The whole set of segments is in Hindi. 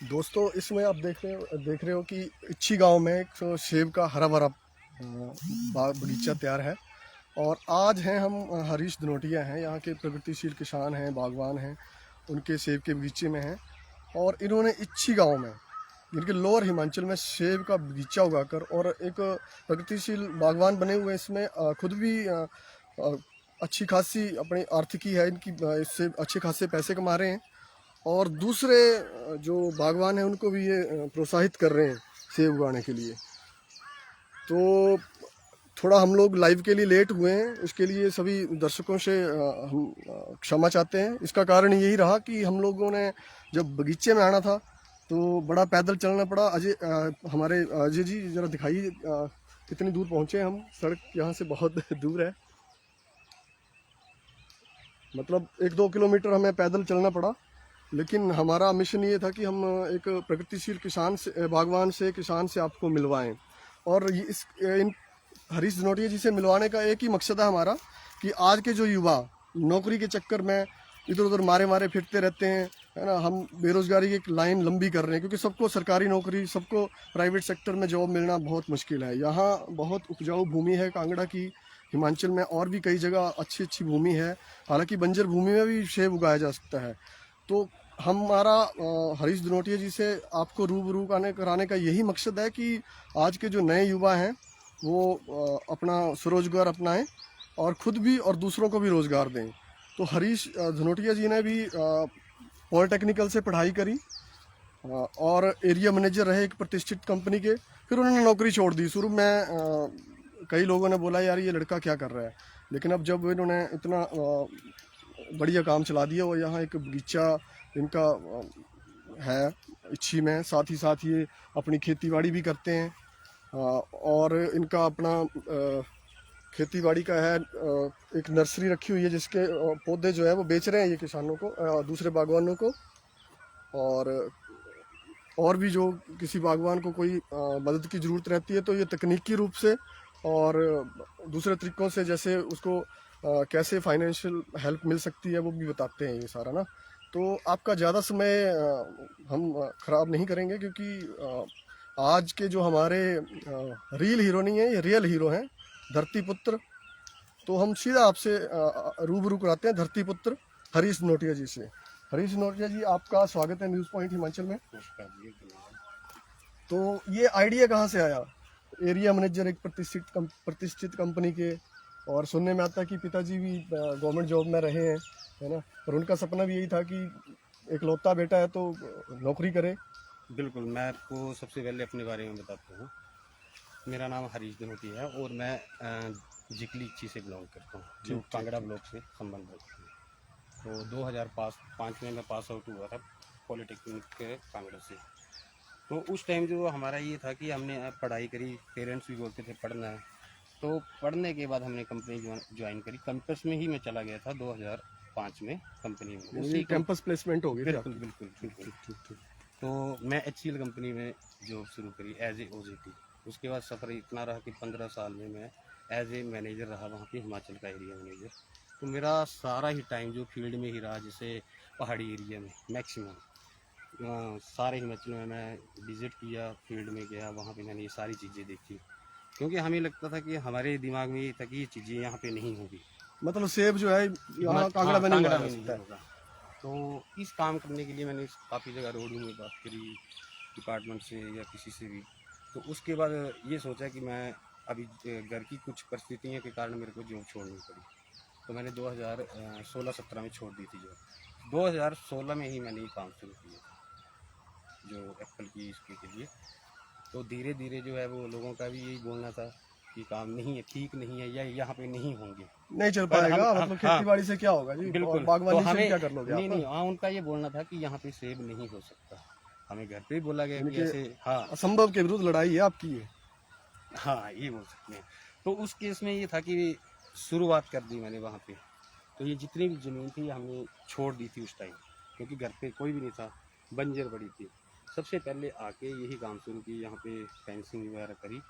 दोस्तों, इसमें आप देख रहे हो कि इच्छी गांव में एक तो सेब का हरा भरा बाग बगीचा तैयार है। और आज हैं हम हरीश धनोटिया हैं, यहाँ के प्रगतिशील किसान हैं, बागवान हैं, उनके सेब के बगीचे में हैं। और इन्होंने इच्छी गांव में, जिनके लोअर हिमाचल में, सेब का बगीचा उगाकर और एक प्रगतिशील बागवान बने हुए इसमें खुद भी अ, अच्छी खासी अपनी आर्थिकी है इनकी, इससे अच्छे खासे पैसे कमा रहे हैं। और दूसरे जो बागवान हैं उनको भी ये प्रोत्साहित कर रहे हैं सेब उगाने के लिए। तो थोड़ा हम लोग लाइव के लिए लेट हुए हैं, उसके लिए सभी दर्शकों से हम क्षमा चाहते हैं। इसका कारण यही रहा कि हम लोगों ने जब बगीचे में आना था तो बड़ा पैदल चलना पड़ा। हमारे अजय जी ज़रा दिखाइए कितनी दूर पहुँचे हम। सड़क यहाँ से बहुत दूर है, मतलब 1-2 किलोमीटर हमें पैदल चलना पड़ा। लेकिन हमारा मिशन ये था कि हम एक प्रगतिशील किसान से आपको मिलवाएं। और इन हरीश धनोटिया जी से मिलवाने का एक ही मकसद है हमारा, कि आज के जो युवा नौकरी के चक्कर में इधर उधर मारे फिरते रहते हैं, है ना। हम बेरोजगारी की लाइन लंबी कर रहे हैं, क्योंकि सबको सरकारी नौकरी, सबको प्राइवेट सेक्टर में जॉब मिलना बहुत मुश्किल है। यहाँ बहुत उपजाऊ भूमि है कांगड़ा की, हिमाचल में और भी कई जगह अच्छी भूमि है। हालांकि बंजर भूमि में भी सेब उगाया जा सकता है। तो हमारा हरीश धनोटिया जी से आपको रूबरू कराने का यही मकसद है कि आज के जो नए युवा हैं वो अपना स्वरोजगार अपनाएं और खुद भी और दूसरों को भी रोज़गार दें। तो हरीश धनोटिया जी ने भी पॉलिटेक्निकल से पढ़ाई करी और एरिया मैनेजर रहे एक प्रतिष्ठित कंपनी के। फिर उन्होंने नौकरी छोड़ दी। शुरू में कई लोगों ने बोला यार ये लड़का क्या कर रहा है, लेकिन अब जब इन्होंने इतना बढ़िया काम चला दिया, और यहाँ एक बगीचा इनका है इच्छी में, साथ ही साथ ये अपनी खेतीबाड़ी भी करते हैं। और इनका अपना खेतीबाड़ी का है, एक नर्सरी रखी हुई है जिसके पौधे जो है वो बेच रहे हैं ये किसानों को, दूसरे बागवानों को। और भी जो किसी बागवान को कोई मदद की ज़रूरत रहती है तो ये तकनीकी रूप से और दूसरे तरीक़ों से, जैसे उसको कैसे फाइनेंशियल हेल्प मिल सकती है, वो भी बताते हैं ये सारा ना। तो आपका ज़्यादा समय हम ख़राब नहीं करेंगे, क्योंकि आज के जो हमारे रियल हीरो नहीं है, ये रियल हीरो हैं, धरती पुत्र। तो हम सीधा आपसे रूबरू कराते हैं धरती पुत्र हरीश धनोटिया जी से। हरीश धनोटिया जी, आपका स्वागत है न्यूज़ पॉइंट हिमाचल में। तो ये आइडिया कहाँ से आया? एरिया मैनेजर एक प्रतिष्ठित कंपनी के, और सुनने में आता है कि पिताजी भी गवर्नमेंट जॉब में रहे हैं, है ना। और उनका सपना भी यही था कि एक लौता बेटा है तो नौकरी करे। बिल्कुल, मैं आपको सबसे पहले अपने बारे में बताता हूँ। मेरा नाम हरीश धनोटिया है और मैं जिकली इच्छी से बिलोंग करता हूँ, जो कांगड़ा ब्लॉक से संबंध रखती है। तो 2005 में मैं पास आउट हुआ था पॉलिटेक्निक के कांगड़ा से। तो उस टाइम जो हमारा ये था कि हमने पढ़ाई करी, पेरेंट्स भी बोलते थे पढ़ना है। तो पढ़ने के बाद हमने कंपनी ज्वाइन करी। कैंपस में ही मैं चला गया था 2005 में कंपनी में। उसी कैंपस प्लेसमेंट हो गई? बिल्कुल बिल्कुल बिल्कुल। तो मैं HCL कंपनी में जॉब शुरू करी एज ए OJT। उसके बाद सफ़र इतना रहा कि 15 साल में मैं एज ए मैनेजर रहा वहाँ पे, हिमाचल का एरिया मैनेजर। तो मेरा सारा ही टाइम जो फील्ड में ही रहा, जैसे पहाड़ी एरिया में मैक्सिमम सारे हिमाचल में मैं विज़िट किया, फील्ड में गया, वहाँ पे मैंने ये सारी चीज़ें देखी। क्योंकि हमें लगता था कि हमारे दिमाग में ये था कि ये चीज़ें यहाँ पे नहीं होगी, मतलब सेब जो है यहाँ कांगड़ा में नहीं होगा। तो इस काम करने के लिए मैंने काफ़ी जगह रोडों में बात करी, डिपार्टमेंट से या किसी से भी। तो उसके बाद ये सोचा कि मैं अभी घर की कुछ परिस्थितियों के कारण मेरे को जॉब छोड़नी पड़ी। तो मैंने 2016-17 में छोड़ दी थी जॉब। 2016 में ही मैंने ये काम शुरू किया जो एप्पल की इसके के लिए। तो धीरे धीरे जो है वो लोगों का भी यही बोलना था कि काम नहीं है, ठीक नहीं है, या यहाँ पे नहीं होंगे, नहीं चल पाएगा। मतलब खेतीबाड़ी से क्या होगा जी? बिल्कुल, बागवानी तो से क्या कर लोगे? नहीं, हाँ, उनका ये बोलना था कि यहाँ पे सेब नहीं हो सकता। हमें घर पे ही बोला गया कि ऐसे, हाँ, असंभव के विरुद्ध लड़ाई है आपकी ये। हाँ, ये बोल सकते हैं। तो उस केस में ये था कि शुरुआत कर दी मैंने वहाँ पे। तो ये जितनी भी ज़मीन थी हमने छोड़ दी थी उस टाइम, क्योंकि घर पे कोई भी नहीं था, बंजर पड़ी थी। सबसे पहले आके यही काम शुरू की, यहाँ पे फेंसिंग वगैरह करी,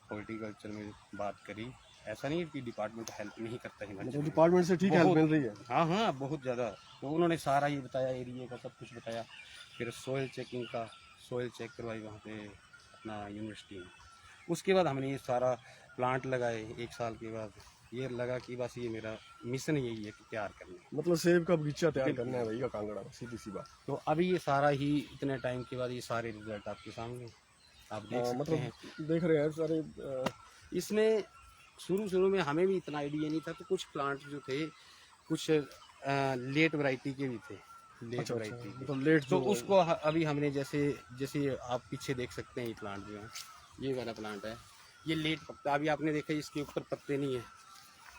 हॉर्टिकल्चर में बात करी। ऐसा नहीं है कि डिपार्टमेंट हेल्प नहीं करता है, मतलब डिपार्टमेंट से ठीक हेल्प मिल रही है? हाँ हाँ, बहुत ज़्यादा। तो उन्होंने सारा ये बताया, एरिया का सब कुछ बताया। फिर सोयल चेकिंग का सॉइल चेक करवाई वहाँ पे अपना यूनिवर्सिटी में। उसके बाद हमने ये सारा प्लांट लगाए। 1 साल के बाद ये लगा कि बस ये मेरा मिशन यही है कि तैयार करना। मतलब सेब का बगीचा तैयार करना है भाई का कांगड़ा में, सीधी सी बात। तो अभी ये सारा ही इतने टाइम के बाद ये सारे रिजल्ट आपके सामने आप देख सकते मतलब हैं। देख रहे हैं सारे। इसमें शुरू में हमें भी इतना आइडिया नहीं था, तो कुछ प्लांट जो थे कुछ लेट वैरायटी के भी थे, लेट वैरायटी के। मतलब लेट तो उसको अभी हमने जैसे आप पीछे देख सकते हैं, ये प्लांट जो है, ये वाला प्लांट है, ये लेट पत्ता। अभी आपने देखा इसके ऊपर पत्ते नहीं है,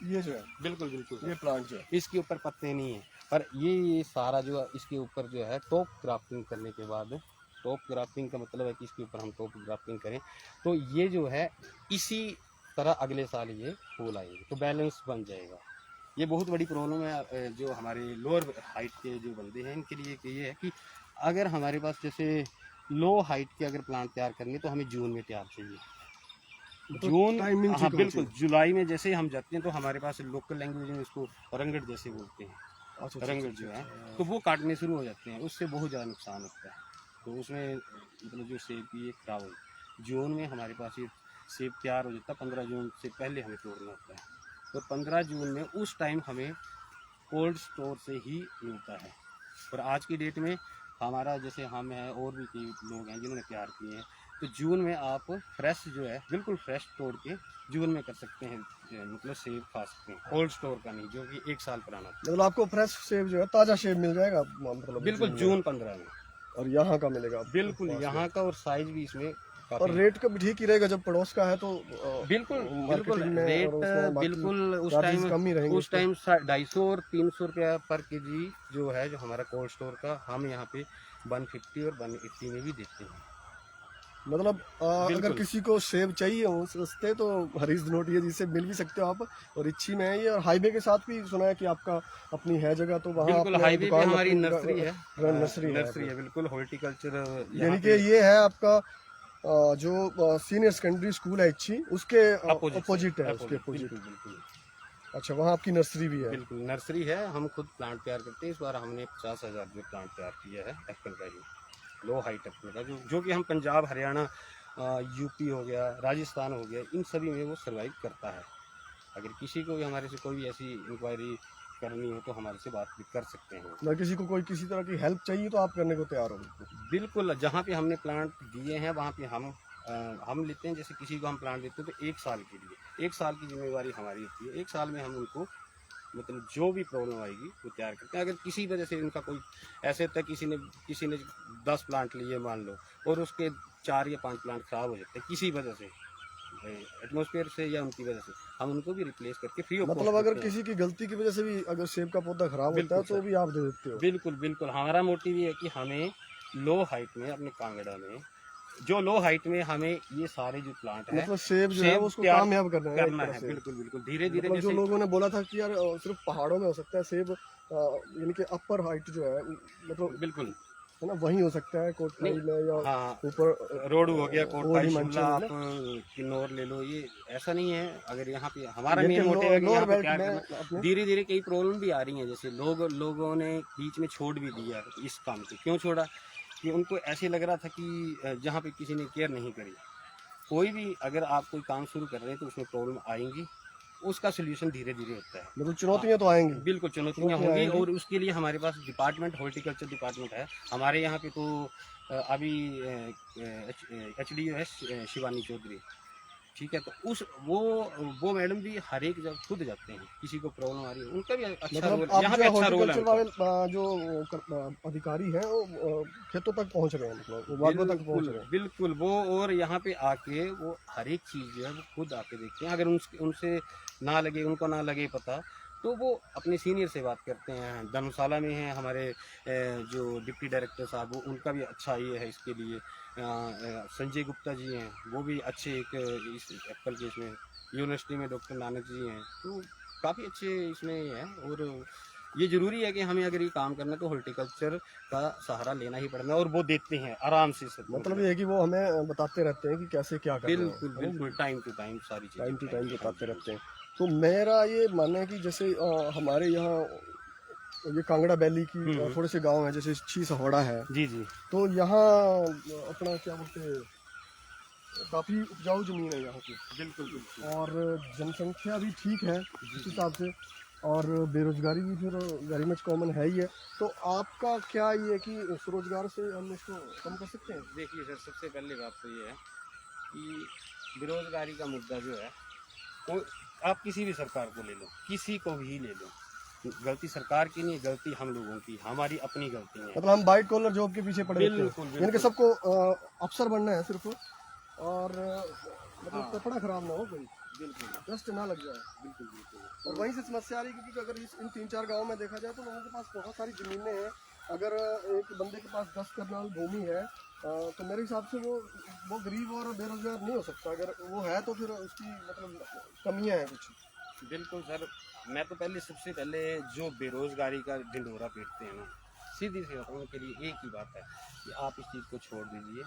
ये जो है बिल्कुल ये प्लांट जो है इसके ऊपर पत्ते नहीं है। पर ये सारा जो इसके ऊपर जो है टॉप ग्राफ्टिंग करने के बाद, टॉप ग्राफ्टिंग का मतलब है कि इसके ऊपर हम टॉप ग्राफ्टिंग करें तो ये जो है इसी तरह अगले साल ये फूल आएंगे, तो बैलेंस बन जाएगा। ये बहुत बड़ी प्रॉब्लम है जो हमारे लोअर हाइट के जो बंदे हैं इनके लिए, कि ये है कि अगर हमारे पास जैसे लो हाइट के अगर प्लांट तैयार करेंगे तो हमें जून में तैयार चाहिए। जून, हाँ बिल्कुल, जुलाई में जैसे हम जाते हैं तो हमारे पास लोकल लैंग्वेज में इसको रंगट जैसे बोलते हैं, रंगट जो है, तो वो काटने शुरू हो जाते हैं, उससे बहुत ज़्यादा नुकसान होता है। तो उसमें मतलब जो सेब की ये खराब हो, जून में हमारे पास ये सेब तैयार हो जाता है, 15 जून से पहले हमें तोड़ना होता है। तो 15 जून में उस टाइम हमें कोल्ड स्टोर से ही मिलता है। और आज की डेट में हमारा जैसे हम हैं और भी कई लोग हैं जिन्होंने तैयार किए हैं, तो जून में आप फ्रेश जो है बिल्कुल फ्रेश तोड़ के जून में कर सकते हैं, मतलब सेब खा सकते हैं, कोल्ड स्टोर का नहीं जो कि 1 साल पुराना। मतलब आपको फ्रेश सेब जो है ताज़ा सेब मिल जाएगा मतलब बिल्कुल जून 15 में। और यहाँ का मिलेगा बिल्कुल यहाँ का, और साइज भी इसमें और रेट का भी ठीक ही रहेगा, जब पड़ोस का है तो बिल्कुल रेट बिल्कुल उस टाइम 250 और 300 रुपया पर केजी जो है, जो हमारा कोल्ड स्टोर का, हम यहाँ पे 150 और 180 में भी देते हैं। मतलब अगर किसी को सेब चाहिए हो सस्ते तो हरीश धनोटिया जी से मिल भी सकते हो आप, और इच्छी में है ये, और हाईवे के साथ भी सुना है कि आपका अपनी है जगह, तो वहाँ बिल्कुल हाईवे पे हमारी नर्सरी है, नर्सरी है बिल्कुल हॉर्टिकल्चर, यानी कि ये है आपका जो सीनियर सेकेंडरी स्कूल है इच्छी, उसके अपोजिट है, उसके अपोजिट। अच्छा, वहाँ आपकी नर्सरी भी है? बिल्कुल नर्सरी है, हम खुद प्लांट तैयार करते हैं। इस बार हमने 50,000 जो प्लांट तैयार किया है एप्पल का ही, लो हाइट एप्पल का, जो कि हम पंजाब, हरियाणा, यूपी हो गया, राजस्थान हो गया, इन सभी में वो सर्वाइव करता है। अगर किसी को भी हमारे से कोई भी ऐसी इंक्वायरी करनी हो तो हमारे से बात भी कर सकते हैं। अगर किसी को कोई किसी तरह की हेल्प चाहिए तो आप करने को तैयार हो? बिल्कुल, जहाँ पे हमने प्लांट दिए हैं वहाँ पे हम लेते हैं। जैसे किसी को हम प्लांट देते हैं तो 1 साल के लिए, 1 साल की जिम्मेवारी हमारी होती है। 1 साल में हम उनको मतलब जो भी प्रॉब्लम आएगी वो तैयार करते हैं। अगर किसी वजह से उनका कोई ऐसे तक किसी ने 10 प्लांट लिए मान लो, और उसके 4 या 5 प्लांट खराब हो जाते हैं किसी वजह से, एटमॉस्फेयर से या उनकी वजह से, हम उनको भी रिप्लेस करके फ्री ऑफ कॉस्ट। मतलब अगर किसी की गलती की वजह से भी अगर सेब का पौधा खराब होता है तो भी आप दे देते हो? बिल्कुल हमारा मोटिव ये है कि हमें लो हाइट में, अपने कांगड़ा में जो लो हाइट में हमें ये सारे जो प्लांट है, मतलब सेब जो है उसको कामयाब करना है। बिल्कुल धीरे-धीरे। मतलब जो लोगों ने बोला था कि यार सिर्फ पहाड़ों में हो सकता है सेब, यानी कि अपर हाइट जो है, मतलब बिल्कुल है ना, वहीं हो सकता है कोटखाई में या ऊपर रोडू हो गया, कोटखाई, शिमला, आप किन्नौर ले लो, ये ऐसा नहीं है। अगर यहाँ पे हमारा मेन मोटिव है कि यहाँ पे क्या करना, धीरे-धीरे कई प्रॉब्लम भी आ रही हैं। जैसे लोगों ने बीच में छोड़ भी दिया इस काम को। क्यों छोड़ा? कि उनको ऐसे लग रहा था कि जहाँ पे किसी ने केयर नहीं करी। कोई भी अगर आप कोई काम शुरू कर रहे हैं तो उसमें प्रॉब्लम आएंगी, उसका सोल्यूशन धीरे-धीरे होता है। मतलब चुनौतियाँ तो आएंगी, बिल्कुल चुनौतियाँ होंगी, और उसके लिए हमारे पास डिपार्टमेंट, हॉर्टिकल्चर डिपार्टमेंट है हमारे यहाँ पे। तो अभी HDO है शिवानी चौधरी, ठीक है, तो वो मैडम भी हर एक जगह खुद जाते हैं, किसी को प्रॉब्लम आ रही है उनका भी अच्छा रोल, यहाँ पे अच्छा रोल है। जो अधिकारी हैं वो खेतों तक पहुँच रहे हैं, मतलब वो बागों तक पहुँच रहे हैं। बिल्कुल वो, और यहाँ पे आके वो हर एक चीज़ जो है वो खुद आके देखते हैं। अगर उनसे ना लगे, उनको ना लगे पता, तो वो अपने सीनियर से बात करते हैं। धर्मशाला में हैं हमारे जो डिप्टी डायरेक्टर साहब, उनका भी अच्छा ये है इसके लिए। संजय गुप्ता जी हैं, वो भी अच्छे एक इस एप्पल के इसमें, यूनिवर्सिटी में डॉक्टर नानक जी हैं, तो काफ़ी अच्छे इसमें हैं। और ये ज़रूरी है कि हमें अगर ये काम करना है तो हॉर्टिकल्चर का सहारा लेना ही पड़ना है, और वो देते हैं आराम से सब। मतलब ये है कि वो हमें बताते रहते हैं कि कैसे क्या करना है। बिल्कुल टाइम टू टाइम सारी चीज़ें टाइम बताते रहते हैं। तो मेरा ये मानना है कि जैसे हमारे यहाँ ये कांगड़ा वैली की थोड़े से गांव हैं, जैसे छी सहोड़ा है, जी जी तो यहाँ अपना क्या बोलते हैं, काफ़ी उपजाऊ ज़मीन है यहाँ की, बिल्कुल बिल्कुल। और जनसंख्या भी ठीक है इस हिसाब से, और बेरोजगारी भी फिर वेरी मच कॉमन है ही है। तो आपका क्या ये है कि स्वरोजगार से हम इसको कम कर सकते हैं? देखिए सर, सबसे पहले बात तो ये है कि बेरोजगारी का मुद्दा जो है वो आप किसी भी सरकार को ले लो, किसी को भी ले लो, गलती सरकार की नहीं, गलती हम लोगों की, हमारी अपनी गलती है। मतलब हम वाइट कॉलर जॉब के पीछे पड़े रहते बिल्कुल हैं, इनके बिल्कुल। सबको अफसर बनना है सिर्फ, और मतलब हाँ। कपड़ा खराब ना हो कोई, बिल्कुल डस्ट ना लग जाए। बिल्कुल बिल्कुल। और वहीं से समस्या आ रही है, क्योंकि अगर इन 3-4 गाँव में देखा जाए तो लोगों के पास बहुत सारी ज़मीनें हैं। अगर एक बंदे के पास 10 कनाल भूमि है, तो मेरे हिसाब से वो गरीब और बेरोजगार नहीं हो सकता। अगर वो है तो फिर उसकी मतलब कमियां हैं कुछ। बिल्कुल सर, मैं तो पहले सबसे पहले जो बेरोजगारी का ढिंढोरा पीटते हैं ना, सीधी सी बताऊं, उनके लिए एक ही बात है कि आप इस चीज़ को छोड़ दीजिए।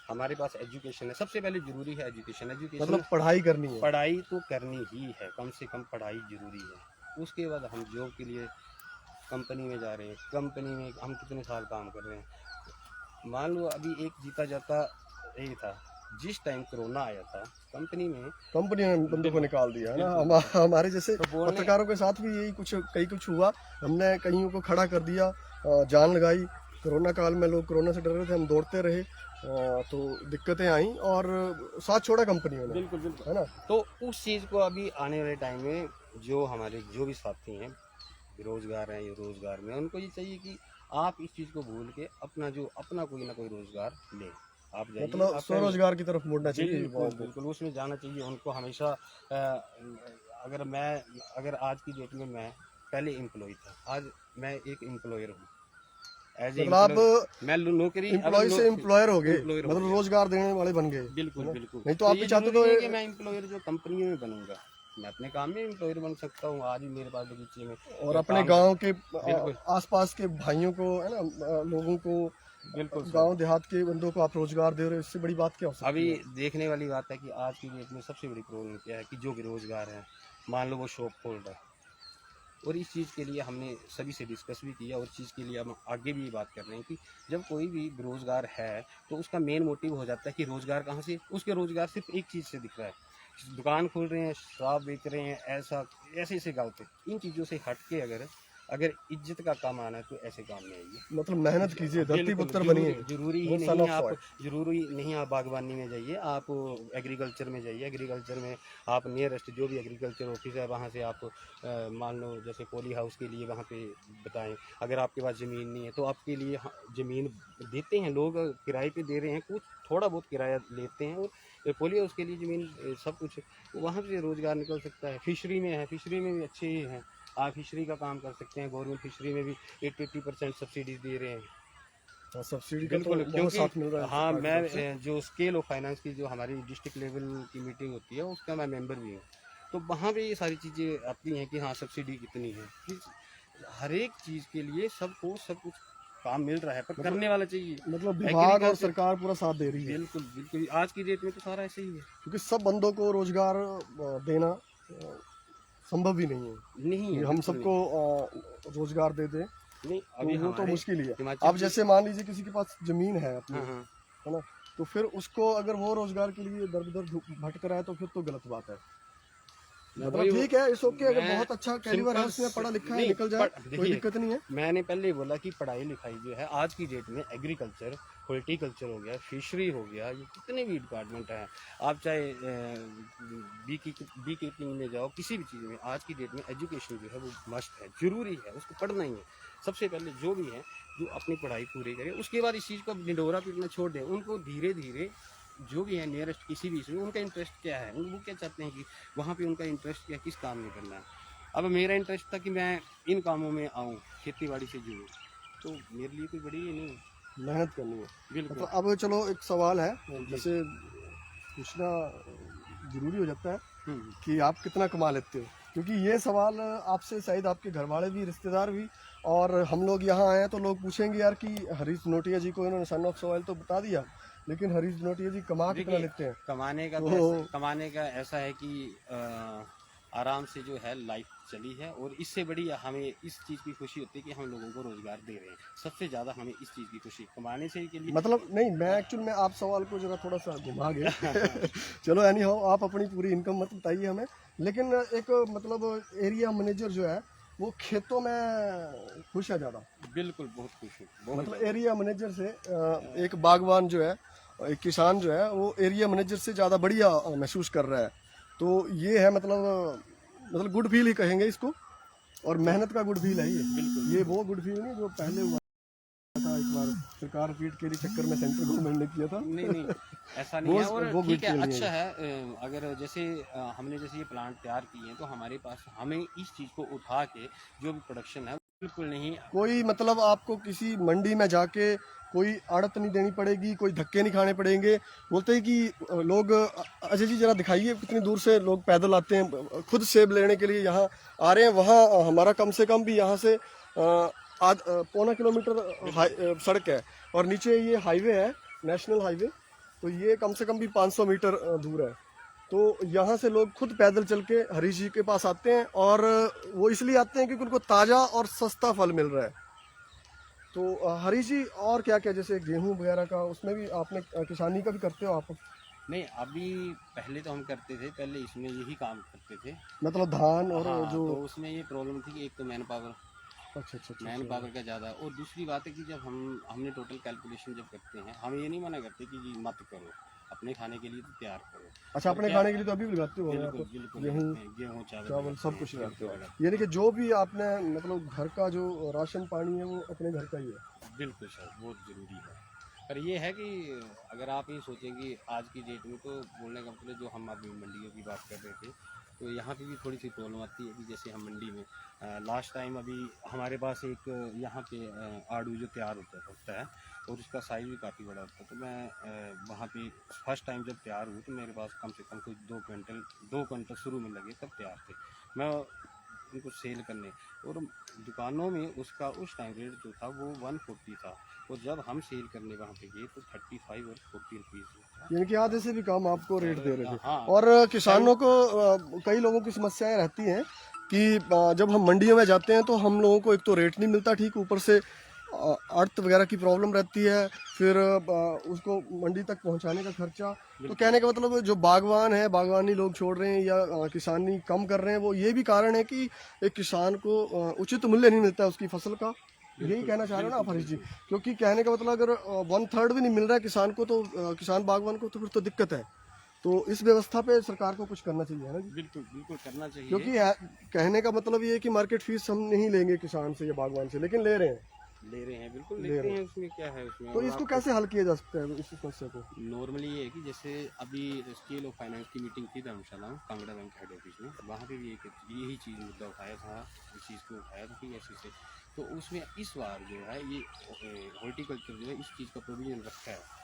हमारे पास एजुकेशन है, सबसे पहले जरूरी है एजुकेशन। एजुकेशन मतलब पढ़ाई करनी है। पढ़ाई तो करनी ही है, कम से कम पढ़ाई जरूरी है। उसके बाद हम जॉब के लिए कंपनी में जा रहे हैं, कंपनी में हम कितने साल काम कर रहे हैं। मान लो अभी एक जीता जाता यही था, जिस टाइम कोरोना आया था कंपनी ने बंदों को निकाल दिया है ना। बिल्कुल। हमारे जैसे तो बोलने पत्रकारों के साथ भी यही कुछ हुआ। हमने कईयों को खड़ा कर दिया, जान लगाई। कोरोना काल में लोग कोरोना से डर रहे थे, हम दौड़ते रहे, तो दिक्कतें आई और साथ छोड़ा कंपनियों ने, बिल्कुल बिल्कुल है ना। तो उस चीज़ को अभी आने वाले टाइम में जो हमारे जो भी साथी हैं बेरोजगार हैं या रोजगार में, उनको ये चाहिए कि आप इस चीज़ को भूल के अपना कोई ना कोई रोजगार लें। आप जाइए, मतलब आप स्वरोजगार की तरफ मुड़ना चाहिए बिल्कुल युवाओं को। बिल्कुल उसमें जाना चाहिए उनको हमेशा। अगर आज की डेट में मैं पहले एम्प्लॉय था, आज मैं एक एम्प्लॉयर हूँ। एज मतलब आप एम्प्लॉय मैं नौकरी एम्प्लॉय से एम्प्लॉयर हो गए, एम्प्लॉयर हो मतलब गया। रोजगार देने वाले बन गए, बिल्कुल है ना? बिल्कुल। नहीं तो तो आप ये भी चाहते जरूरी तो नहीं है कि मैं एम्प्लॉयर जो कंपनी में बनूंगा, मैं अपने काम में एम्प्लॉयर बन सकता हूँ। आज भी मेरे पास बगीचे में और मैं अपने काम गांव के बिल्कुल आसपास के भाइयों को, है ना, लोगों को, बिल्कुल सर। गांव देहात के बंदों को आप रोजगार दे रहे हो, इससे बड़ी बात क्या हो सकती अभी है? देखने वाली बात है कि आज की डेट में सबसे बड़ी प्रॉब्लम क्या है कि जो बेरोजगार है, मान लो वो शॉप खोल रहा है, और इस चीज़ के लिए हमने सभी से डिस्कस भी किया, और इस चीज़ के लिए हम आगे भी बात कर रहे हैं कि जब कोई भी बेरोजगार है तो उसका मेन मोटिव हो जाता है कि रोजगार कहाँ से, उसके रोजगार सिर्फ एक चीज़ से दिख रहा है, दुकान खोल रहे हैं, शराब बेच रहे हैं, ऐसा ऐसे ऐसे गलत। इन चीज़ों से हट के अगर अगर इज्जत का काम आना है तो ऐसे काम में आइए। मतलब मेहनत कीजिए, धरती बिल्कुल पुत्र जरूरी बनिए, जरूरी ही सन नहीं ऑफ आप सॉइल। जरूरी नहीं आप बागवानी में जाइए, आप एग्रीकल्चर में जाइए। एग्रीकल्चर में आप नियरेस्ट जो भी एग्रीकल्चर ऑफिस है वहाँ से आप मान लो जैसे पॉली हाउस के लिए वहाँ पे बताएं। अगर आपके पास ज़मीन नहीं है तो आपके लिए ज़मीन देते हैं लोग, किराए पे दे रहे हैं, कुछ थोड़ा बहुत किराया लेते हैं, और पॉली हाउस के लिए ज़मीन सब कुछ, वहाँ से रोज़गार निकल सकता है। फिशरी में है, फिशरी में भी अच्छे ही हैं, आप फिशरी का काम कर सकते हैं। गवर्नमेंट फिशरी में भी 80% सब्सिडीज दे रहे हैं। सब्सिडी का तो बिल्कुल, बहुत क्योंकि साथ मिल रहा है हाँ, सरकार की मैं तरफ से। जो स्केल ऑफ फाइनेंस की जो हमारी डिस्ट्रिक्ट लेवल की मीटिंग होती है उसका मैं मेंबर भी हूँ। तो वहाँ पे ये सारी चीज़ें आती हैं कि हाँ सब्सिडी कितनी है, कि हर एक चीज़ के लिए सबको सब कुछ काम मिल रहा है, पर करने वाला चाहिए। मतलब विभाग और एग्रीकल्चर सरकार पूरा साथ दे रही है, बिल्कुल बिल्कुल, आज की डेट में तो सारा ऐसे ही है। क्योंकि सब बंदों को रोजगार देना संभव ही नहीं है नहीं कि है, हम बिल्कुल सबको रोजगार दे दें। नहीं। तो अभी वो तो हमारे मुश्किल ही है। हिमाचल अब की जैसे मान लीजिए किसी के पास जमीन है अपनी, हाँ हाँ है ना, तो फिर उसको अगर वो रोजगार के लिए दर दर भटक रहा है तो फिर तो गलत बात है। मैं मतलब वही ठीक है, इस ओके, अगर मैं बहुत अच्छा कैलिबर है, सिंपल उसमें पढ़ा लिखा है, नहीं निकल जाए, कोई देखिए, दिक्कत नहीं है। मैंने पहले ही बोला कि पढ़ाई लिखाई जो है आज की डेट में एग्रीकल्चर, हॉर्टिकल्चर हो गया, फिशरी हो गया, ये कितने भी डिपार्टमेंट हैं, आप चाहे बी कीपिंग में जाओ, किसी भी चीज़ में आज की डेट में एजुकेशन जो है वो मस्ट है, ज़रूरी है, उसको पढ़ना ही है। सबसे पहले जो भी है जो अपनी पढ़ाई पूरी करे, उसके बाद इस चीज़ को निडोरा पीटना छोड़ दें। उनको धीरे धीरे जो भी है नियरेस्ट किसी भी इसमें उनका इंटरेस्ट क्या है, वो क्या चाहते हैं कि वहाँ पे उनका इंटरेस्ट क्या, किस काम में करना है। अब मेरा इंटरेस्ट था कि मैं इन कामों में आऊँ, खेती बाड़ी से जुड़ूँ, तो मेरे लिए कोई बड़ी ये नहीं है। मेहनत करनी है। बिल्कुल मतलब अब चलो एक सवाल है, जी। जैसे पूछना जरूरी हो जाता है हम्म, कि आप कितना कमा लेते हो, क्योंकि ये सवाल आपसे शायद आपके घर वाले भी, रिश्तेदार भी, और हम लोग यहाँ आए हैं तो लोग पूछेंगे यार कि हरीश नोटिया जी को इन्होंने सन ऑफ सॉइल तो बता दिया, लेकिन हरीश नोटिया जी कमा कितना देखिए लेते हैं? कमाने का तो कमाने का ऐसा है कि आराम से जो है लाइफ चली है। और इससे बड़ी हमें इस चीज़ की खुशी होती है कि हम लोगों को रोज़गार दे रहे हैं। सबसे ज़्यादा हमें इस चीज़ की खुशी कमाने से के लिए मतलब नहीं, मैं एक्चुअल में आप सवाल को जरा थोड़ा सा घुमा गए चलो एनी हो, आप अपनी पूरी इनकम मत बताइए हमें, लेकिन एक मतलब एरिया मैनेजर जो है वो खेतों में खुश है ज़्यादा। बिल्कुल बहुत खुश हूँ, बहुत मतलब ज़्यादा। एरिया मैनेजर से एक बागवान जो है, एक किसान जो है वो एरिया मैनेजर से ज़्यादा बढ़िया महसूस कर रहा है। तो ये है मतलब गुड फील ही कहेंगे इसको, और मेहनत का गुड फील है ये। बिल्कुल ये वो गुड फील नहीं जो पहले हुआ था एक बार सरकार पीट के लिए चक्कर में सेंट्रल गवर्नमेंट ने किया था। नहीं नहीं, ऐसा नहीं है। और वो ठीक गुड है, फील नहीं अच्छा है। है। अगर जैसे हमने जैसे ये प्लांट तैयार किए हैं तो हमारे पास हमें इस चीज़ को उठा के जो भी प्रोडक्शन है बिल्कुल नहीं। कोई मतलब आपको किसी मंडी में जाके कोई आड़त नहीं देनी पड़ेगी, कोई धक्के नहीं खाने पड़ेंगे। बोलते हैं कि लोग अजय जी जरा दिखाइए कितनी दूर से लोग पैदल आते हैं खुद सेब लेने के लिए यहाँ आ रहे हैं। वहाँ हमारा कम से कम भी यहाँ से पौना किलोमीटर सड़क है, और नीचे ये हाईवे है, नेशनल हाईवे। तो ये कम से कम भी 500 मीटर दूर है। तो यहाँ से लोग खुद पैदल चल के हरीश जी के पास आते हैं, और वो इसलिए आते हैं क्योंकि उनको ताज़ा और सस्ता फल मिल रहा है। तो हरीश जी, और क्या क्या जैसे गेहूं वगैरह का उसमें भी आपने किसानी का भी करते हो आप? नहीं, अभी पहले तो हम करते थे, पहले इसमें यही काम करते थे। मतलब धान और हाँ, जो तो उसमें ये प्रॉब्लम थी कि एक तो मैन पावर, अच्छा अच्छा अच्छा मैन अच्छा। पावर का ज़्यादा। और दूसरी बात है कि जब हमने टोटल कैलकुलेशन जब करते हैं, हम ये नहीं मना करते कि जी मत करो, अपने खाने के लिए तो तैयार करो। अच्छा, पर अपने क्या, खाने के लिए तो अभी भी लगाते हो बिल्कुल आप? बिल्कुल गेहूं लगाते हैं, गेहूँ चावल चावल लगाते सब हैं, कुछ लगाते बिल्कुल हो? लगाते यानी कि जो भी आपने मतलब घर का जो राशन पानी है वो अपने घर का ही है? हैं। बिल्कुल सर, बहुत ज़रूरी है। पर ये है कि अगर आप ये सोचेंगे आज की डेट में, तो बोलने का मतलब जो हम अभी मंडियों की बात कर रहे थे, तो यहाँ पे भी थोड़ी सी प्रॉब्लम आती है कि जैसे हम मंडी में लास्ट टाइम अभी हमारे पास एक यहाँ पे आड़ू जो तैयार होता है, और उसका साइज़ भी काफ़ी बड़ा होता है। तो मैं वहाँ पे फर्स्ट टाइम जब तैयार हुई तो मेरे पास कम से कम कुछ 2 क्विंटल शुरू में लगे तब तैयार थे। मैं उनको सेल करने, और दुकानों में उसका उस टाइम रेट जो था वो 140 था, और जब हम सेल करने वहाँ पे गए तो 35 और 40 रुपीज़ था। यानी कि आधे से भी कम आपको रेट दे रहे थे। हाँ, और किसानों को कई लोगों की समस्याएं रहती हैं कि जब हम मंडियों में जाते हैं तो हम लोगों को एक तो रेट नहीं मिलता ठीक, ऊपर से आड़त वगैरह की प्रॉब्लम रहती है, फिर उसको मंडी तक पहुंचाने का खर्चा। तो कहने का मतलब जो बागवान है, बागवानी लोग छोड़ रहे हैं या किसानी कम कर रहे हैं, वो ये भी कारण है कि एक किसान को उचित मूल्य नहीं मिलता है उसकी फसल का। यही कहना चाह रहे हो ना आप हरीश जी? क्योंकि कहने का मतलब अगर 1/3 भी नहीं मिल रहा है किसान को, तो किसान बागवान को, तो फिर तो दिक्कत है। तो इस व्यवस्था पे सरकार को कुछ करना चाहिए, है ना जी? बिल्कुल बिल्कुल करना चाहिए। क्योंकि कहने का मतलब ये है कि मार्केट फीस हम नहीं लेंगे किसान से या बागवान से, लेकिन ले रहे हैं। ले रहे हैं, बिल्कुल ले लेते रहे हैं, हैं। उसमें क्या है उसमें। तो और इसको आपको कैसे हल किया जा सकता है इस समस्या को? नॉर्मली ये है कि जैसे अभी स्केल ऑफ फाइनेंस की मीटिंग थी धर्मशाला में, कांगड़ा बैंक हेड ऑफिस में, वहाँ पे भी यही चीज़ मुद्दा उठाया था, इस चीज़ को उठाया था कि ऐसे से। तो उसमें इस बार जो है ये हॉर्टिकल्चर जो है इस चीज़ का प्रोविजन रखा है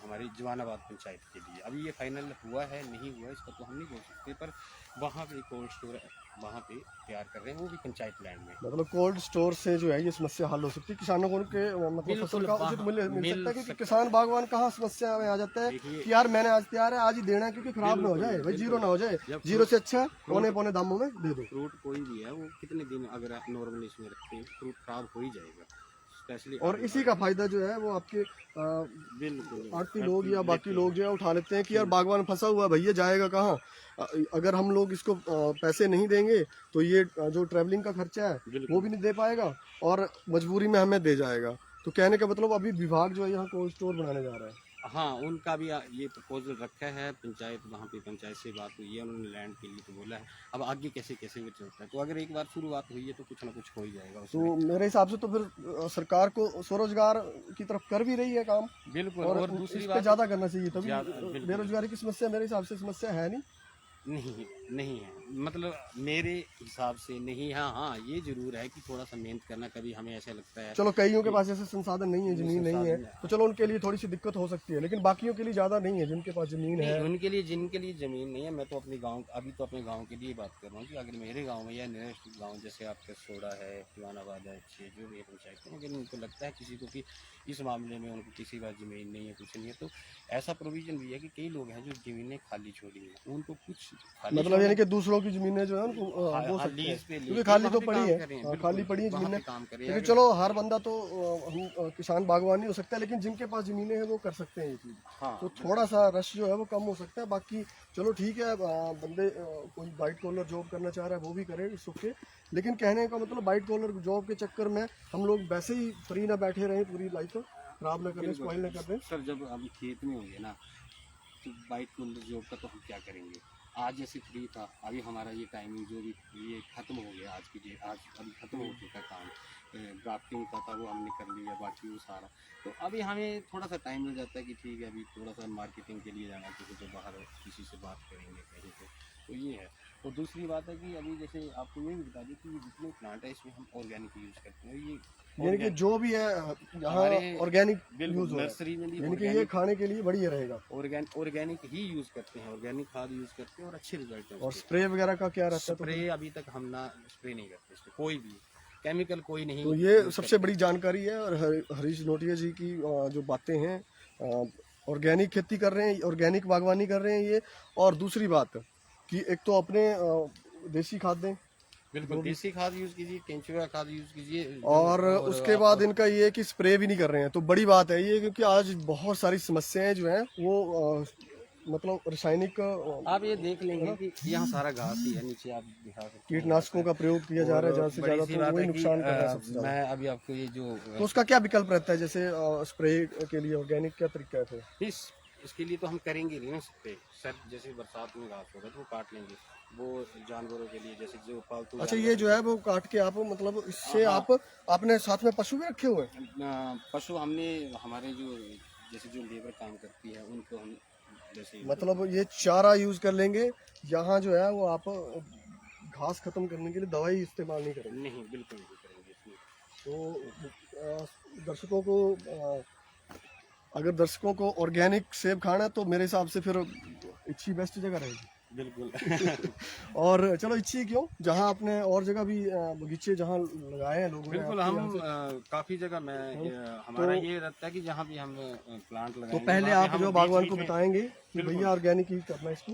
हमारी जवानाबाद पंचायत के लिए। अभी ये फाइनल हुआ है नहीं हुआ इसका तो हम नहीं बोल सकते, पर वहाँ पे कोल्ड स्टोर वहाँ पे तैयार कर रहे हैं, वो भी पंचायत लैंड में। मतलब कोल्ड स्टोर से जो है ये समस्या हल हो सकती है, किसानों को उनके मतलब बिल्कुल फसल का उचित मूल्य मिल मिल सकता है। क्योंकि सकता किसान बागवान कहाँ समस्या में आ जाता है देखिए, कि यार मैंने आज तैयार है, आज ही देना है, क्योंकि खराब ना हो बिल्कुल जाए भाई, जीरो बिल्कुल। ना हो जाए। जब जीरो से अच्छा पौने पौने दामों में दे दो। फ्रूट कोई भी है वो कितने दिन अगर आप नॉर्मली इसमें रखते हैं फ्रूट खराब हो ही जाएगा, स्पेशली और इसी का फायदा जो है वो आपके बिल्कुल आड़ती लोग या बाकी लेते लोग हैं। जो है उठा लेते हैं कि यार बागवान फंसा हुआ है भैया, जाएगा कहाँ? अगर हम लोग इसको पैसे नहीं देंगे तो ये जो ट्रैवलिंग का खर्चा है वो बिल्कुल भी नहीं दे पाएगा, और मजबूरी में हमें दे जाएगा। तो कहने का मतलब अभी विभाग जो है यहाँ कोल्ड स्टोर बनाने जा रहा है। हाँ, उनका भी ये प्रपोजल रखा है पंचायत, वहाँ पे पंचायत से बात हुई है, उन्होंने लैंड के लिए तो बोला है। अब आगे कैसे कैसे वो चलता है, तो अगर एक बार शुरुआत हुई है तो कुछ ना कुछ हो ही जाएगा उसमें। तो मेरे हिसाब से तो फिर सरकार को स्वरोजगार की तरफ कर भी रही है काम, बिल्कुल। और और दूसरी इस पे बात ज़्यादा करना चाहिए, तभी बिल्कुल बेरोजगारी की समस्या मेरे हिसाब से समस्या है नहीं। नहीं नहीं है, मतलब मेरे हिसाब से नहीं है। हाँ, ये जरूर है कि थोड़ा सा मेहनत करना, कभी हमें ऐसा लगता है चलो कईयों के पास ऐसे संसाधन नहीं है, जमीन नहीं है, संसाधन तो चलो उनके लिए थोड़ी सी दिक्कत हो सकती है, लेकिन बाकियों के लिए ज़्यादा नहीं है जिनके पास जमीन नहीं, है। उनके लिए जिनके लिए ज़मीन नहीं है, मैं तो अपने गांव, अभी तो अपने गांव के लिए बात कर रहा हूँ कि अगर मेरे गांव में या नियरेस्ट गांव जैसे आपके सोडा है, जवानाबाद है, जो भी है पंचायत में, अगर उनको लगता है किसी को कि इस मामले में उनको किसी का ज़मीन नहीं है, कुछ नहीं है, तो ऐसा प्रोविज़न भी है कि कई लोग हैं जो ज़मीनें खाली छोड़ी हैं, उनको कुछ खाली मतलब यानी कि दूसरों की जमीनें जो है उनको बो सकते हैं, लीज पे क्योंकि खाली तो वहाँ पे पड़ी काम है। कर रहे हैं, हाँ, बिल्कुल, खाली पड़ी है वहाँ पे जमीनें। काम कर रहे लेकिन हैं। चलो हर बंदा तो हम किसान बागवानी हो सकता है, लेकिन जिनके पास जमीनें हैं वो कर सकते हैं ये चीज़। हाँ, तो थोड़ा सा रश जो है वो कम हो सकता है। बाकी चलो ठीक है, बंदे कोई वाइट कॉलर जॉब करना चाह रहा है वो भी करे, इट्स ओके। लेकिन कहने का मतलब वाइट कॉलर जॉब के चक्कर में हम लोग वैसे ही फ्री ना बैठे रहें, पूरी लाइफ खराब ना करें, स्पॉइल ना कर दें। सर जब हम खेत में होंगे ना तो वाइट कॉलर जॉब का तो हम क्या करेंगे। आज जैसे फ्री था, अभी हमारा ये टाइमिंग जो भी ये ख़त्म हो गया, आज की डेट आज अभी ख़त्म हो चुका है काम। ग्राफ्टिंग का था वो हमने कर लिया, बाकी वो सारा तो अभी हमें थोड़ा सा टाइम मिल जाता है कि ठीक है अभी थोड़ा सा मार्केटिंग के लिए जाना चाहिए, तो बाहर किसी से बात करेंगे कहीं पे, तो ये है। और दूसरी बात है कि अभी जैसे आपको ये भी बता दें कि जितने प्लांट है इसमें हम ऑर्गेनिक यूज़ करते हैं। ये यानी कि जो भी है यहाँ हमारे ऑर्गेनिक बिल्कुल यूज हो रहा नर्सरी में भी है, यानी कि ये ऑर्गेनिक खाने के लिए बढ़िया रहेगा। ऑर्गेनिक ही यूज़ करते हैं, ऑर्गेनिक खाद यूज़ करते हैं और अच्छे रिजल्ट हैं और उसके। स्प्रे वगैरह का क्या रहता है? स्प्रे अभी तक हम ना स्प्रे नहीं करते, इसमें कोई भी केमिकल कोई नहीं तो ये use सबसे बड़ी जानकारी है। और हरीश नोटिया जी की जो बातें हैं, ऑर्गेनिक खेती कर रहे हैं, ऑर्गेनिक बागवानी कर रहे हैं ये। और दूसरी बात कि एक तो अपने देसी खाद दें, बिल्कुल देसी खाद यूज़ कीजिए, केंचुआ खाद यूज़ कीजिए। और उसके बाद इनका ये है कि स्प्रे भी नहीं कर रहे हैं, तो बड़ी बात है ये, क्योंकि आज बहुत सारी समस्याएं जो हैं वो मतलब रासायनिक आप ये देख लेंगे कि यहाँ सारा घास ही है, नीचे आप दिखा सकते हैं कीटनाशकों का प्रयोग किया जा रहा है ज़्यादा से बड़ी ज़्यादा, सी तो बात वही है कि नुकसान कर रहा है सबसे ज़्यादा। मैं अभी आपको ये जो तो उसका क्या विकल्प रहता है? जैसे स्प्रे के लिए ऑर्गेनिक क्या तरीका है फिर? इसके लिए तो हम करेंगे नहीं ना स्प्रे सर। जैसे बरसात में घास होगा तो वो काट लेंगे, वो जानवरों के लिए जैसे जो पालतू अच्छा, ये जो है वो काट के आप मतलब इससे हाँ। आप आपने साथ में पशु भी रखे हुए हैं? पशु हमने हमारे जो जैसे जो लेबर काम करती है उनको हम जैसे मतलब ये चारा यूज कर लेंगे, यहाँ जो है वो आप घास खत्म करने के लिए दवाई इस्तेमाल नहीं करेंगे। नहीं, बिल्कुल नहीं करेंगे इसमें। तो दर्शकों को अगर दर्शकों को ऑर्गेनिक सेब खाना है तो मेरे हिसाब से फिर इच्छी बेस्ट जगह रहेगी। बिल्कुल और चलो इच्छी क्यों, जहाँ आपने और जगह भी बगीचे जहाँ लगाए हैं लोगों ने बिल्कुल आपके हम यहाँ से, काफ़ी जगह में हमारा ये रहता है कि जहाँ भी हम प्लांट तो लगाएंगे पहले वहाँ पे आप हम जो बीच बागवान बीच को में बताएंगे कि बिल्कुल। भैया ऑर्गेनिक ही करना है इसको।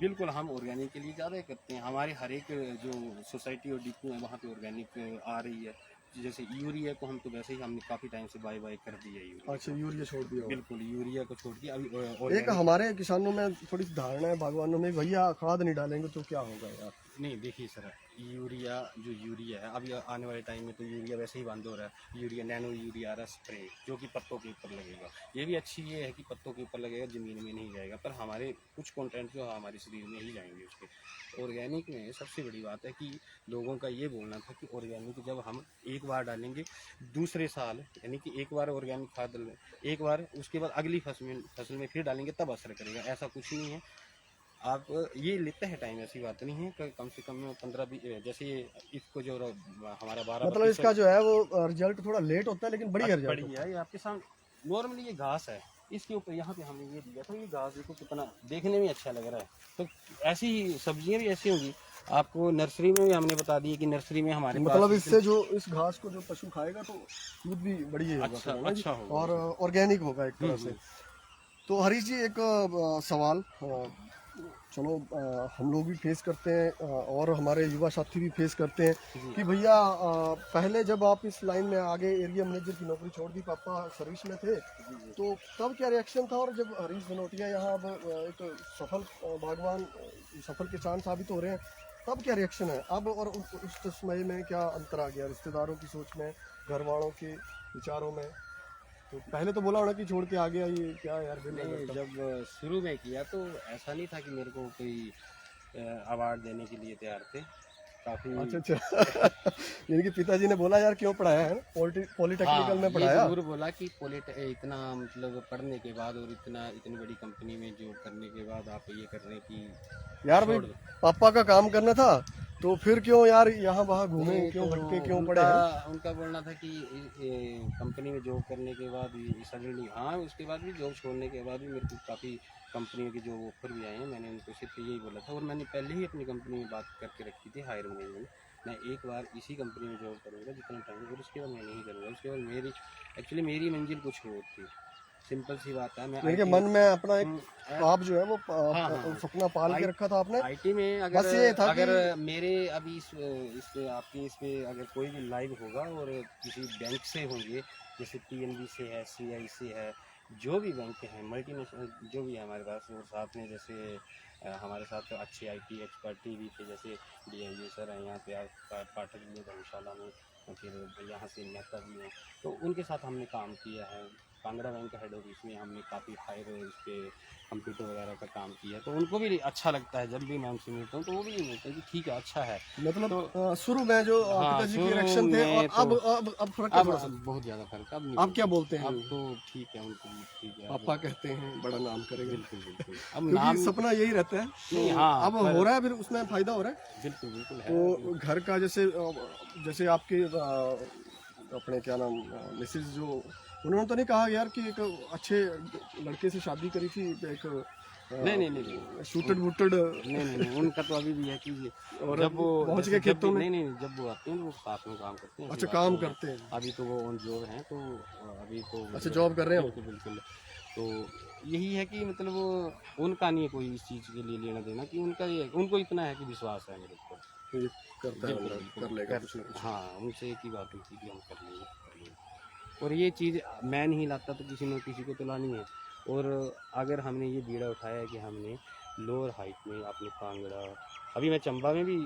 बिल्कुल हम ऑर्गेनिक के लिए ज़्यादा करते हैं। हमारे हर एक जो सोसाइटी और डिपो है वहाँ पे ऑर्गेनिक आ रही है। जैसे यूरिया को हम तो वैसे ही हमने काफ़ी टाइम से बाय बाय कर दिया है यूरिया। अच्छा, यूरिया छोड़ दिया होगा। बिल्कुल यूरिया को छोड़ के अभी एक ऑर्गेनिक हमारे किसानों में थोड़ी सी धारणा है बागवानों में, भैया खाद नहीं डालेंगे तो क्या होगा यार। नहीं। देखिए सर, यूरिया जो यूरिया है अभी आने वाले टाइम में तो यूरिया वैसे ही बंद हो रहा है। यूरिया नैनो यूरिया आ रहा है स्प्रे, जो कि पत्तों के ऊपर लगेगा। ये भी अच्छी ये है कि पत्तों के ऊपर लगेगा, ज़मीन में नहीं जाएगा, पर हमारे कुछ कंटेंट जो है हमारे शरीर में ही जाएंगे उसके। ऑर्गेनिक में सबसे बड़ी बात है कि लोगों का ये बोलना था कि ऑर्गेनिक जब हम एक बार डालेंगे दूसरे साल, यानी कि एक बार ऑर्गेनिक खाद डालें, एक बार उसके बाद अगली फसल में फिर डालेंगे तब असर करेगा। ऐसा कुछ नहीं है। आप ये लेता है टाइम, ऐसी बात नहीं है कि कम से कम 15-20 जैसे ये इसको जो हमारा 12 मतलब इसका जो है वो रिजल्ट थोड़ा लेट होता है लेकिन बढ़िया रिजल्ट बड़ी होता है। ये आपके सामने नॉर्मली ये घास है, इसके ऊपर यहाँ पे हमने ये दिया था। ये घास देखो कितना देखने में अच्छा लग रहा है। तो ऐसी ही सब्जियां भी ऐसी होंगी। आपको नर्सरी में भी हमने बता दिया कि नर्सरी में हमारे है। मतलब पास इससे जो इस घास को जो पशु खाएगा तो दूध भी बढ़िया होगा अच्छा फिर, है ना जी? अच्छा होगा। और ऑर्गेनिक होगा एक तरह से। तो हरीश जी एक सवाल, चलो हम लोग भी फेस करते हैं और हमारे युवा साथी भी फेस करते हैं कि भैया पहले जब आप इस लाइन में आगे एरिया मैनेजर की नौकरी छोड़ दी, पापा सर्विस में थे, तो तब क्या रिएक्शन था? और जब हरीश धनोटिया यहाँ अब एक सफल बागवान सफल किसान साबित हो रहे हैं, तब क्या रिएक्शन है अब? और उस समय में क्या अंतर आ गया रिश्तेदारों की सोच में, घर वालों के विचारों में? तो पहले तो बोला होना कि छोड़ के आ गया, ये क्या यार दिल नहीं नहीं, करता। जब शुरू में किया तो ऐसा नहीं था कि मेरे को कोई अवार्ड देने के लिए तैयार थे। काफ़ी अच्छा अच्छा यानी कि पिताजी ने बोला यार क्यों पढ़ाया है, पॉलिटेक्निकल में ये पढ़ाया। जरूर बोला कि इतना मतलब पढ़ने के बाद और इतनी बड़ी कंपनी में जॉब करने के बाद आप ये कर रहे हैं कि यार भाई छोड़ दो। पापा का काम करना था तो फिर क्यों यार यहाँ वहाँ घूमे, नहीं, क्यों तो भटके, क्यों पड़े हैं? उनका बोलना था कि कंपनी में जॉब करने के बाद सडनली, हाँ उसके बाद भी जॉब छोड़ने के बाद भी मेरे को काफ़ी कंपनियों के जो ऑफर भी आए हैं। मैंने उनको सिर्फ यही बोला था और मैंने पहले ही अपनी कंपनी में बात करके रखी थी हायर मैनेजमेंट, मैं एक बार इसी कंपनी में जॉब करूँगा जितना टाइम, और उसके बाद मैं नहीं करूँगा। उसके बाद मेरी एक्चुअली मेरी मंजिल कुछ और थी, सिंपल सी बात है। मैं देखिए IT मन में अपना एक ख्वाब जो है वो हाँ। सपना पाल के रखा था आपने। IT में बस ये था अगर कि मेरे अभी इस पे आपके इस पे अगर कोई भी लाइव होगा और किसी बैंक से होंगे, जैसे PNB से है, CI से है, जो भी बैंक हैं मल्टीनेशनल जो भी है हमारे पास, और साथ में जैसे हमारे साथ अच्छे IT एक्सपर्ट भी थे, जैसे DIU सर हैं यहाँ पे, पाठक जी हैं धर्मशाला में, और फिर यहाँ से मेहता जी हैं, तो उनके साथ हमने काम किया है। कांगड़ा बैंक हेड ऑफिस में हमने काफ़ी हायर इस पे कंप्यूटर वगैरह का काम किया, तो उनको भी अच्छा लगता है। जब भी मैं उनसे मिलता हूँ तो वो भी ये बोलते हैं कि ठीक है, अच्छा है। मतलब तो शुरू में जो हाँ, पिताजी के शुरू रिएक्शन थे और में तो अब फर्क है अब थोड़ा सा। बहुत ज़्यादा फर्क है। अब नहीं आप क्या बोलते हैं? अब तो ठीक है, उनको भी ठीक है। पापा कहते हैं बड़ा नाम करेंगे, बिल्कुल बिल्कुल। अब क्योंकि नाम सपना यही रहता है। नहीं, तो हाँ, अब हो रहा है, फिर उसमें फायदा हो रहा है। बिल्कुल बिल्कुल है। तो घर का जैसे जैसे आपके अपने क्या नाम मिसेज जो, उन्होंने तो नहीं कहा यार कि एक अच्छे लड़के से शादी करी थी, एक नहीं नहीं नहीं नहीं शूटेड वूटेड, नहीं, उनका तो अभी भी है कि और जब वो पहुंच जैसे गए जब खेतों भी में। नहीं नहीं जब वो आते हैं तो वो साथ में काम करते हैं, ऐसी अच्छा, बात काम नहीं है। करते हैं। अभी तो वो ऑन जॉब हैं, तो अभी तो अच्छा, जॉब कर रहे हैं वो। बिल्कुल बिल्कुल। तो यही है कि मतलब वो उनका नहीं है कोई इस चीज़ के लिए लेना देना, कि उनका ये उनको इतना है कि विश्वास है मेरे ऊपर। तो ये करता है, बिल्कुल मतलब बिल्कुल कर लेगा कुछ ना कुछ। हाँ, उनसे एक ही बात हुई थी कि हम कर लेंगे। और ये चीज़ मैं नहीं लाता तो किसी ने किसी को तो लानी है। और अगर हमने ये बीड़ा उठाया है कि हमने लोअर हाइट में अपने कांगड़ा, अभी मैं चंबा में भी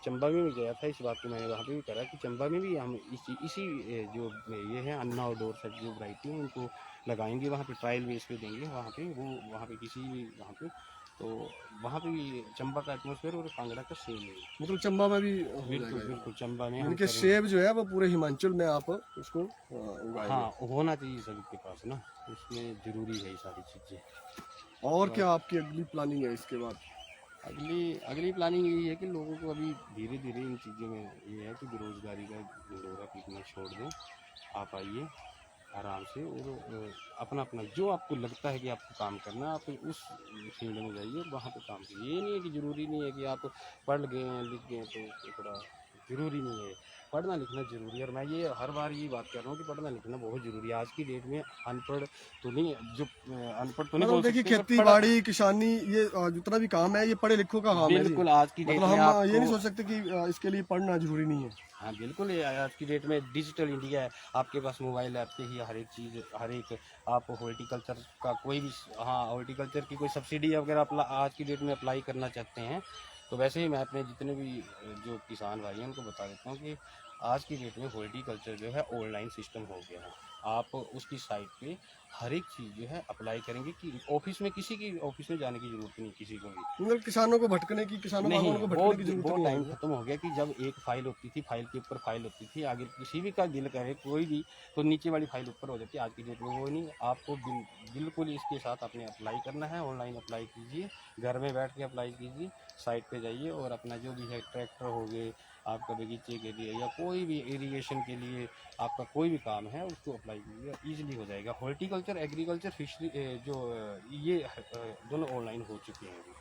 चंबा में भी गया था, इस बात को मैंने वहाँ पे भी करा कि चंबा में भी हम इसी जो ये है अन्ना और डोर सब जो वैरायटी है उनको लगाएंगे, वहाँ पे ट्रायल बेस पे देंगे, वहाँ पे वो वहाँ पे किसी भी वहाँ पे, तो वहाँ पे भी चंबा का एटमोसफेयर और कांगड़ा का सेम है। मतलब चंबा में भी हो बिल्कुल जाएगा। बिल्कुल, चंबा में हम इनके करेंगे। सेब जो है वो पूरे हिमाचल में आप उसको उगाएंगे। हाँ, होना चाहिए सभी के पास ना, उसमें ज़रूरी है ये सारी चीज़ें। और क्या आपकी अगली प्लानिंग है इसके बाद? अगली अगली प्लानिंग यही है कि लोगों को अभी धीरे धीरे इन चीज़ों में ये है कि बेरोज़गारी का दौरा पीटना छोड़ दें। आप आइए आराम से, और अपना अपना जो आपको लगता है कि आपको काम करना है, आप उस फील्ड में जाइए और वहाँ पे काम कीजिए। ये नहीं है कि ज़रूरी नहीं है कि आप पढ़ गए हैं लिख गए हैं तो थोड़ा ज़रूरी नहीं है। पढ़ना लिखना ज़रूरी है, और मैं ये हर बार ये बात कर रहा हूँ कि पढ़ना लिखना बहुत ज़रूरी है। आज की डेट में अनपढ़ तो नहीं, जो अनपढ़ तो नहीं मतलब बोल देखिए, सकते, खेती बाड़ी किसानी ये जितना भी काम है ये पढ़े लिखों का काम है जी। बिल्कुल आज की डेट मतलब में हम आपको ये नहीं सोच सकते कि इसके लिए पढ़ना जरूरी नहीं है। हाँ बिल्कुल, ये आज की डेट में डिजिटल इंडिया है, आपके पास मोबाइल ऐप पे ही हर एक चीज़, हर एक आप हॉर्टिकल्चर का कोई भी, हाँ हॉर्टिकल्चर की कोई सब्सिडी अगर आप आज की डेट में अप्लाई करना चाहते हैं, तो वैसे ही मैं अपने जितने भी जो किसान भाई हैं उनको बता देता हूँ कि आज की डेट में हॉर्टिकल्चर जो है ऑनलाइन सिस्टम हो गया है। आप उसकी साइट पे हर एक चीज़ जो है अप्लाई करेंगे, कि ऑफिस में किसी की ऑफिस में जाने की ज़रूरत नहीं किसी को भी। मतलब किसानों को भटकने की, किसानों नहीं, बागवानों को भटकने की जरूरत वो नहीं टाइम है। खत्म हो गया कि जब एक फाइल होती थी, फाइल के ऊपर फाइल होती थी, आगे किसी भी का दिल करे कोई भी, तो नीचे वाली फाइल ऊपर हो जाती है। आज की डेट में वो नहीं, आपको बिल्कुल इसके साथ अपने अप्लाई करना है, ऑनलाइन अप्लाई कीजिए, घर में बैठ के अप्लाई कीजिए, साइट पे जाइए और अपना जो भी है ट्रैक्टर हो गए, आपका बगीचे के लिए या कोई भी इरीगेशन के लिए आपका कोई भी काम है उसको अप्लाई कीजिए, ईजिली हो जाएगा। हॉर्टिकल्चर, एग्रीकल्चर, फिशरी जो ये दोनों ऑनलाइन हो चुके हैं अभी।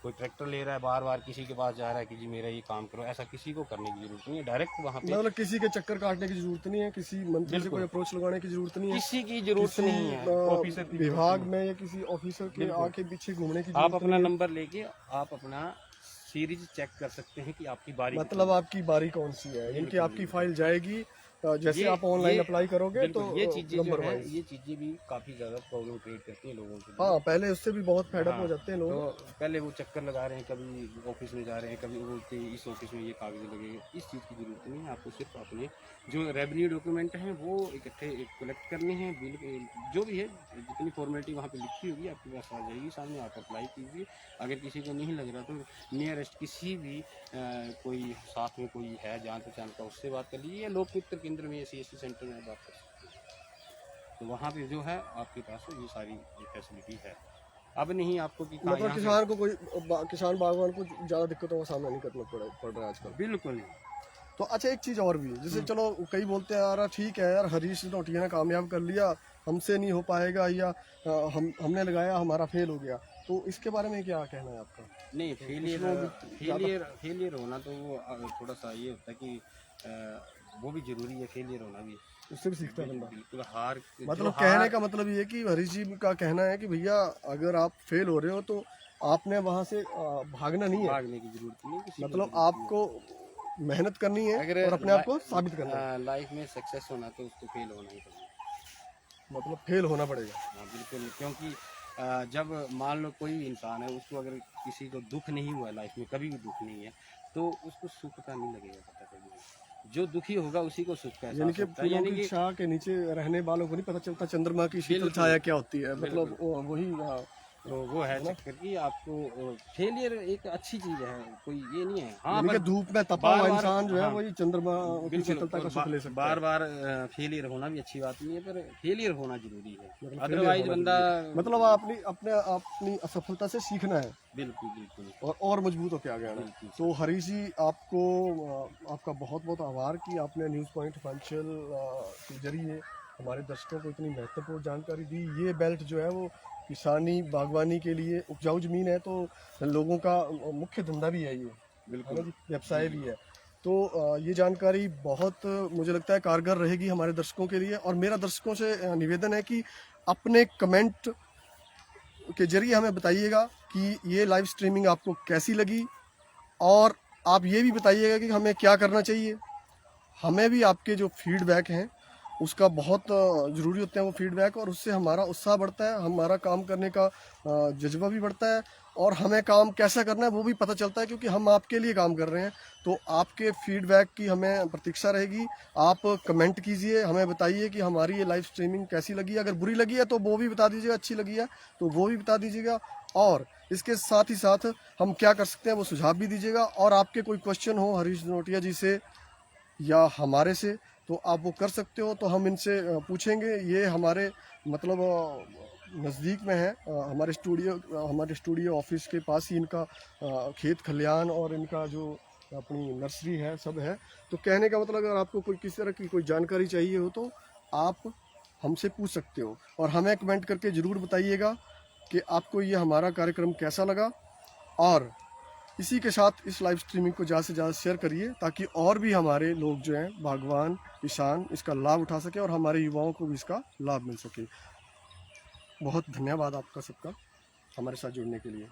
कोई ट्रैक्टर ले रहा है बार बार किसी के पास जा रहा है कि जी मेरा ये काम करो, ऐसा किसी को करने की जरूरत नहीं है। डायरेक्ट वहाँ पे मतलब किसी के चक्कर काटने की जरूरत नहीं है, किसी मंत्री से कोई अप्रोच लगाने की जरूरत नहीं है, किसी की जरूरत नहीं है, ऑफिसर की विभाग में या किसी ऑफिसर के आके पीछे घूमने की आप जरूरत अपना नहीं नंबर लेके आप अपना सीरीज चेक कर सकते हैं कि आपकी बारी है। मतलब आपकी बारी कौन सी है, इनकी आपकी फाइल जाएगी, जैसे आप ऑनलाइन अप्लाई करोगे तो ये चीजें जो नंबर है, वाइज। ये चीजें भी काफी ज्यादा प्रॉब्लम क्रिएट करती हैं लोगों के लिए। हाँ, पहले उससे भी बहुत फेडअप हाँ, हो जाते हैं लोग। तो पहले वो चक्कर लगा रहे हैं, कभी ऑफिस में जा रहे हैं, कभी वो बोलते हैं इस ऑफिस में ये कागज लगे, इस चीज़ की जरूरत नहीं है। आपको सिर्फ अपने जो रेवेन्यू डॉक्यूमेंट हैं वो इकट्ठे कलेक्ट करने हैं, बिल जो भी है जितनी फॉर्मेलिटी वहाँ पे लिखी होगी आपके पास आ जाएगी सामने, आप अप्लाई कीजिए। अगर किसी को नहीं लग रहा तो नियरेस्ट किसी भी कोई साथ में कोई है जान पहचान का, उससे बात कर लीजिए, या लोक मित्र केंद्र में CSC सेंटर में बात कर सकते हैं। तो वहाँ पे जो है आपके पास ये सारी फैसिलिटी है। अब नहीं आपको कि मतलब किसान को किसान बागवान को ज्यादा दिक्कतों का सामना नहीं करना पड़ रहा है आजकल। बिल्कुल। तो अच्छा, एक चीज और भी है, जैसे चलो कई बोलते हैं यार ठीक है यार, हरीश नोटिया ने कामयाब कर लिया, हमसे नहीं हो पाएगा, या हमने लगाया हमारा फेल हो गया, तो इसके बारे में क्या कहना है आपका? नहीं, फेलियर होना तो वो थोड़ा सा ये होता है कि वो भी जरूरी है, फेलियर होना भी। उससे भी सीखता है बंदा। बिल्कुल हार मतलब कहने का मतलब ये है कि हरीश जी का कहना है कि भैया अगर आप फेल हो रहे हो तो आपने वहां से भागना नहीं है, भागने की जरूरत नहीं, किसी को मतलब जरूरत नहीं आपको मेहनत करनी है अगर और अपने आप को साबित करना है, लाइफ में सक्सेस होना तो उसको फेल होना ही पड़ेगा। मतलब फेल होना पड़ेगा। हाँ बिल्कुल, क्योंकि जब मान लो कोई इंसान है, उसको अगर किसी को दुख नहीं हुआ लाइफ में, कभी भी दुख नहीं है, तो उसको सुख का नहीं लगेगा पता कभी। जो दुखी होगा उसी को सुख का यानी एहसास कि होता है। फूलों यानी की कि छाया के नीचे रहने वालों को नहीं पता चलता चंद्रमा की शीतल बिल्कुल, छाया क्या होती है, मतलब बिल्कुल। वही तो वो है चक्कर की आपको फेलियर एक अच्छी चीज है, कोई ये नहीं है। हाँ यानी कि पर धूप में तपा हुआ बार-बार इंसान जो है हाँ, वही चंद्रमा की बिल्कुल, शीतलता का और सुख ले सकता है। बार बार फेलियर होना भी अच्छी बात नहीं है, पर फेलियर होना जरूरी है, मतलब failure अदरवाइज होना बंदा जरूरी है। मतलब अपनी असफलता से सीखना है बिल्कुल बिल्कुल और मजबूत होकर आगे आना। बिल्कुल। तो हरीश जी आपको आपका बहुत बहुत आभार कि आपने न्यूज़ पॉइंट हिमाचल के जरिए हमारे दर्शकों को इतनी महत्वपूर्ण जानकारी दी। ये बेल्ट जो है वो किसानी बागवानी के लिए उपजाऊ ज़मीन है, तो लोगों का मुख्य धंधा भी है, ये है बिल्कुल ना जी, व्यवसाय भी है। तो ये जानकारी बहुत मुझे लगता है कारगर रहेगी हमारे दर्शकों के लिए। और मेरा दर्शकों से निवेदन है कि अपने कमेंट के जरिए हमें बताइएगा कि ये लाइव स्ट्रीमिंग आपको कैसी लगी, और आप ये भी बताइएगा कि हमें क्या करना चाहिए। हमें भी आपके जो फीडबैक हैं उसका बहुत ज़रूरी होते हैं वो फीडबैक, और उससे हमारा उत्साह बढ़ता है, हमारा काम करने का जज्बा भी बढ़ता है, और हमें काम कैसा करना है वो भी पता चलता है, क्योंकि हम आपके लिए काम कर रहे हैं। तो आपके फीडबैक की हमें प्रतीक्षा रहेगी। आप कमेंट कीजिए, हमें बताइए कि हमारी ये लाइव स्ट्रीमिंग कैसी लगी। अगर बुरी लगी है तो वो भी बता दीजिएगा, अच्छी लगी है तो वो भी बता दीजिएगा, और इसके साथ ही साथ हम क्या कर सकते हैं वो सुझाव भी दीजिएगा। और आपके कोई क्वेश्चन हो हरीश नोटिया जी से या हमारे से तो आप वो कर सकते हो, तो हम इनसे पूछेंगे। ये हमारे मतलब नज़दीक में है, हमारे स्टूडियो ऑफिस के पास ही इनका खेत खलियान और इनका जो अपनी नर्सरी है सब है। तो कहने का मतलब अगर आपको कोई किसी तरह की कोई जानकारी चाहिए हो तो आप हमसे पूछ सकते हो, और हमें कमेंट करके ज़रूर बताइएगा कि आपको ये हमारा कार्यक्रम कैसा लगा। और इसी के साथ इस लाइव स्ट्रीमिंग को ज़्यादा से ज़्यादा शेयर करिए, ताकि और भी हमारे लोग जो हैं बागवान किसान इसका लाभ उठा सके और हमारे युवाओं को भी इसका लाभ मिल सके। बहुत धन्यवाद आपका सबका हमारे साथ जुड़ने के लिए।